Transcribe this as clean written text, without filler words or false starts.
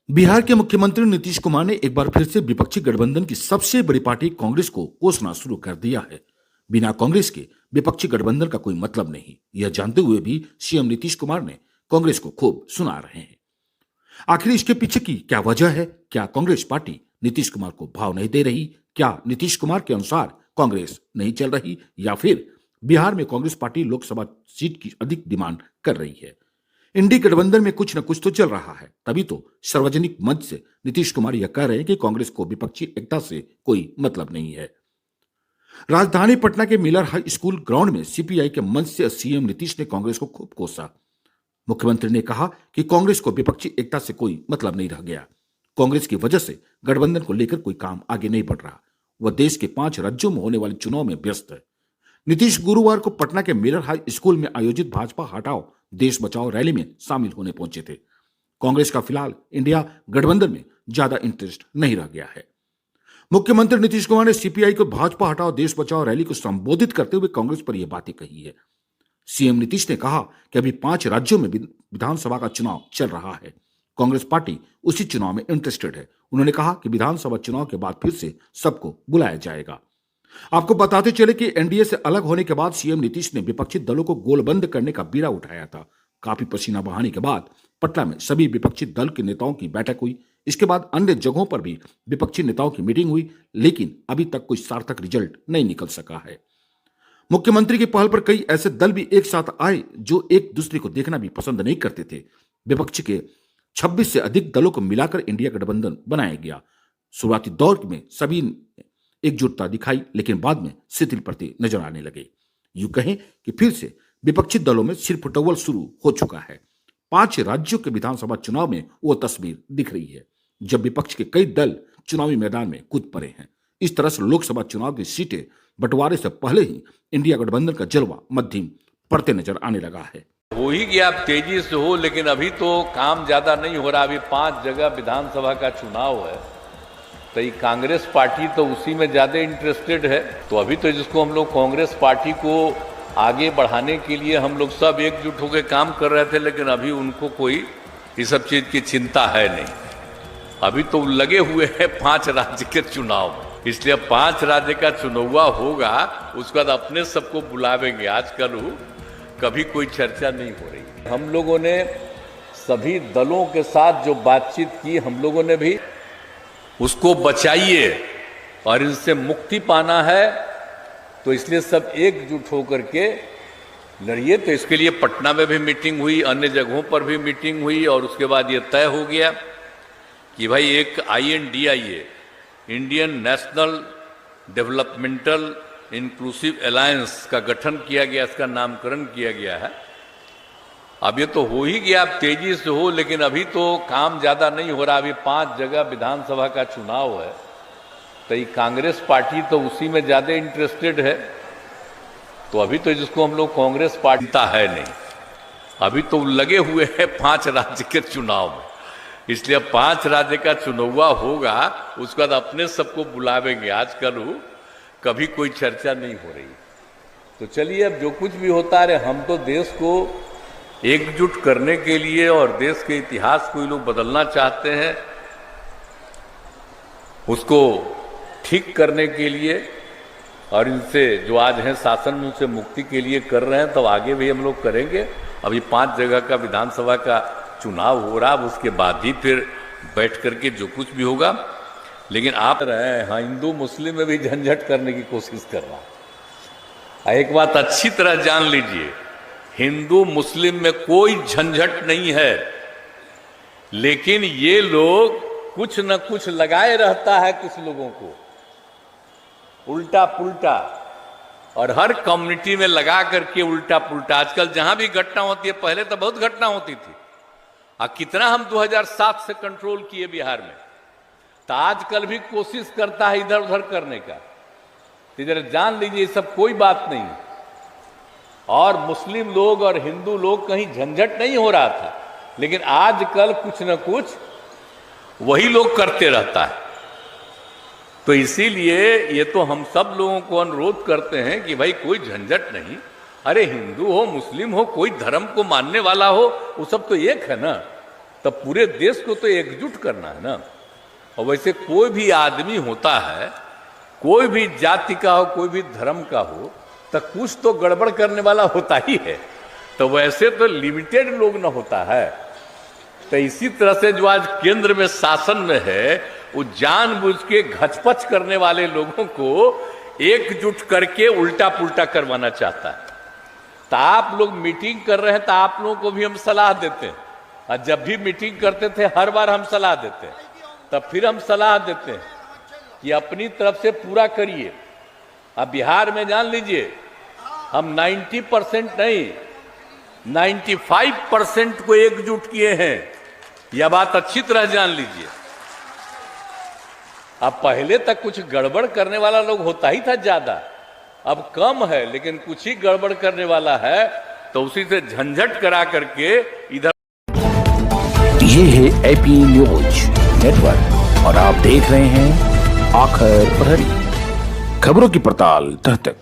बिहार के मुख्यमंत्री नीतीश कुमार ने एक बार फिर से विपक्षी गठबंधन की सबसे बड़ी पार्टी कांग्रेस को कोसना शुरू कर दिया है। बिना कांग्रेस के विपक्षी गठबंधन का कोई मतलब नहीं, यह जानते हुए भी सीएम नीतीश कुमार ने कांग्रेस को खूब सुना रहे हैं। आखिर इसके पीछे की क्या वजह है? क्या कांग्रेस पार्टी नीतीश कुमार को भाव नहीं दे रही? क्या नीतीश कुमार के अनुसार कांग्रेस नहीं चल रही, या फिर बिहार में कांग्रेस पार्टी लोकसभा सीट की अधिक डिमांड कर रही है? इंडी गठबंधन में कुछ न कुछ तो चल रहा है, तभी तो सार्वजनिक मंच से नीतीश कुमार यह कह रहे हैं कि कांग्रेस को विपक्षी एकता से कोई मतलब नहीं है। राजधानी पटना के मिलर हाई स्कूल ग्राउंड में सीपीआई के मंच से सीएम नीतीश ने कांग्रेस को खूब कोसा। मुख्यमंत्री ने कहा कि कांग्रेस को विपक्षी एकता से कोई मतलब नहीं रह गया। कांग्रेस की वजह से गठबंधन को लेकर कोई काम आगे नहीं बढ़ रहा। वह देश के 5 राज्यों में होने वाले चुनाव में व्यस्त है। नीतीश गुरुवार को पटना के मिलर हाई स्कूल में आयोजित भाजपा हटाओ देश बचाओ रैली में शामिल होने पहुंचे थे। कांग्रेस का फिलहाल इंडिया गठबंधन में ज्यादा इंटरेस्ट नहीं रह गया है। मुख्यमंत्री नीतीश कुमार ने सीपीआई को भाजपा हटाओ देश बचाओ रैली को संबोधित करते हुए कांग्रेस पर यह बातें कही है। सीएम नीतीश ने कहा कि अभी 5 राज्यों में विधानसभा का चुनाव चल रहा है। कांग्रेस पार्टी उसी चुनाव में इंटरेस्टेड है। उन्होंने कहा कि विधानसभा चुनाव के बाद फिर से सबको बुलाया जाएगा। आपको बताते चले कि एनडीए से अलग होने के बाद सीएम नीतीश ने विपक्षी दलों को गोलबंद करने का बीड़ा उठाया था। काफी पसीना बहाने के बाद पटना में सभी विपक्षी दल के नेताओं की बैठक हुई। इसके बाद अन्य जगहों पर भी विपक्षी नेताओं की मीटिंग हुई, लेकिन अभी तक कोई सार्थक रिजल्ट नहीं निकल सका है। मुख्यमंत्री की पहल पर कई ऐसे दल भी एक साथ आए जो एक दूसरे को देखना भी पसंद नहीं करते थे। विपक्ष के 26 से अधिक दलों को मिलाकर इंडिया गठबंधन बनाया गया। शुरुआती दौर में सभी एकजुटता दिखाई, लेकिन बाद में शिथिल पड़ते नजर आने लगे। यूं कहें कि फिर से विपक्षी दलों में सिरफुटौल शुरू हो चुका है। 5 राज्यों के विधानसभा चुनाव में वो तस्वीर दिख रही है जब विपक्ष के कई दल चुनावी मैदान में कूद पड़े हैं। इस तरह से लोकसभा चुनाव की सीटें बंटवारे से पहले ही इंडिया गठबंधन का जलवा मध्यम पड़ते नजर आने लगा है। हो ही गया, अब तेजी से हो, लेकिन अभी तो काम ज्यादा नहीं हो रहा। अभी 5 जगह विधानसभा का चुनाव है, तो ये कांग्रेस पार्टी तो उसी में ज्यादा इंटरेस्टेड है। तो अभी तो जिसको हम लोग कांग्रेस पार्टी को आगे बढ़ाने के लिए हम लोग सब एकजुट होकर काम कर रहे थे, लेकिन अभी उनको कोई इस सब चीज की चिंता है नहीं। अभी तो लगे हुए हैं 5 राज्य के चुनाव में, इसलिए 5 राज्य का चुनाव होगा, उसके बाद अपने सबको बुलावेंगे। आजकल कभी कोई चर्चा नहीं हो रही। हम लोगों ने सभी दलों के साथ जो बातचीत की, हम लोगों ने भी उसको बचाइए और इनसे मुक्ति पाना है, तो इसलिए सब एकजुट होकर के लड़िए। तो इसके लिए पटना में भी मीटिंग हुई, अन्य जगहों पर भी मीटिंग हुई, और उसके बाद ये तय हो गया कि भाई एक INDIA, Indian national developmental inclusive alliance का गठन किया गया, इसका नामकरण किया गया है। अब ये तो हो ही गया, अब तेजी से हो, लेकिन अभी तो काम ज्यादा नहीं हो रहा। अभी 5 जगह विधानसभा का चुनाव है, तो ये कांग्रेस पार्टी तो उसी में ज्यादा इंटरेस्टेड है। तो अभी तो जिसको हम लोग कांग्रेस पार्टी है नहीं, अभी तो लगे हुए हैं 5 राज्य के चुनाव में, इसलिए 5 राज्य का चुनाव होगा, उसके बाद अपने सबको बुलावेंगे। आजकल कभी कोई चर्चा नहीं हो रही। तो चलिए, अब जो कुछ भी होता है, हम तो देश को एकजुट करने के लिए और देश के इतिहास को ये लोग बदलना चाहते हैं, उसको ठीक करने के लिए, और इनसे जो आज हैं शासन में उनसे मुक्ति के लिए कर रहे हैं, तब आगे भी हम लोग करेंगे। अभी 5 जगह का विधानसभा का चुनाव हो रहा, उसके बाद ही फिर बैठ करके जो कुछ भी होगा। लेकिन आप रहे हैं, हाँ, हिंदू मुस्लिम में भी झंझट करने की कोशिश कर रहा है। एक बात अच्छी तरह जान लीजिए, हिंदू मुस्लिम में कोई झंझट नहीं है, लेकिन ये लोग कुछ न कुछ लगाए रहता है कुछ लोगों को, उल्टा पुल्टा, और हर कम्युनिटी में लगा करके उल्टा पुल्टा। आजकल जहां भी घटना होती है, पहले तो बहुत घटना होती थी, और कितना हम 2007 से कंट्रोल किए बिहार में, तो आजकल भी कोशिश करता है इधर उधर करने का। तो इधर जान लीजिए, सब कोई बात नहीं, और मुस्लिम लोग और हिंदू लोग कहीं झंझट नहीं हो रहा था, लेकिन आजकल कुछ न कुछ वही लोग करते रहता है। तो इसीलिए ये तो हम सब लोगों को अनुरोध करते हैं कि भाई कोई झंझट नहीं। अरे हिंदू हो, मुस्लिम हो, कोई धर्म को मानने वाला हो, वो सब तो एक है ना। तब पूरे देश को तो एकजुट करना है ना। और वैसे कोई भी आदमी होता है, कोई भी जाति का हो, कोई भी धर्म का हो, तो कुछ तो गड़बड़ करने वाला होता ही है। तो वैसे तो लिमिटेड लोग न होता है। तो इसी तरह से जो आज केंद्र में शासन में है, वो जानबूझ के घचपच करने वाले लोगों को एकजुट करके उल्टा पुल्टा करवाना चाहता है। तो आप लोग मीटिंग कर रहे हैं तो आप लोगों को भी हम सलाह देते हैं, और जब भी मीटिंग करते थे हर बार हम सलाह देते हैं। तब फिर हम सलाह देते हैं कि अपनी तरफ से पूरा करिए। अब बिहार में जान लीजिए, हम 90% नहीं 95% को एकजुट किए हैं। यह बात अच्छी तरह जान लीजिए। अब पहले तक कुछ गड़बड़ करने वाला लोग होता ही था ज्यादा, अब कम है, लेकिन कुछ ही गड़बड़ करने वाला है तो उसी से झंझट करा करके इधर। ये है एपी न्यूज नेटवर्क और आप देख रहे हैं आखिर प्रहरी, खबरों की पड़ताल तह तक।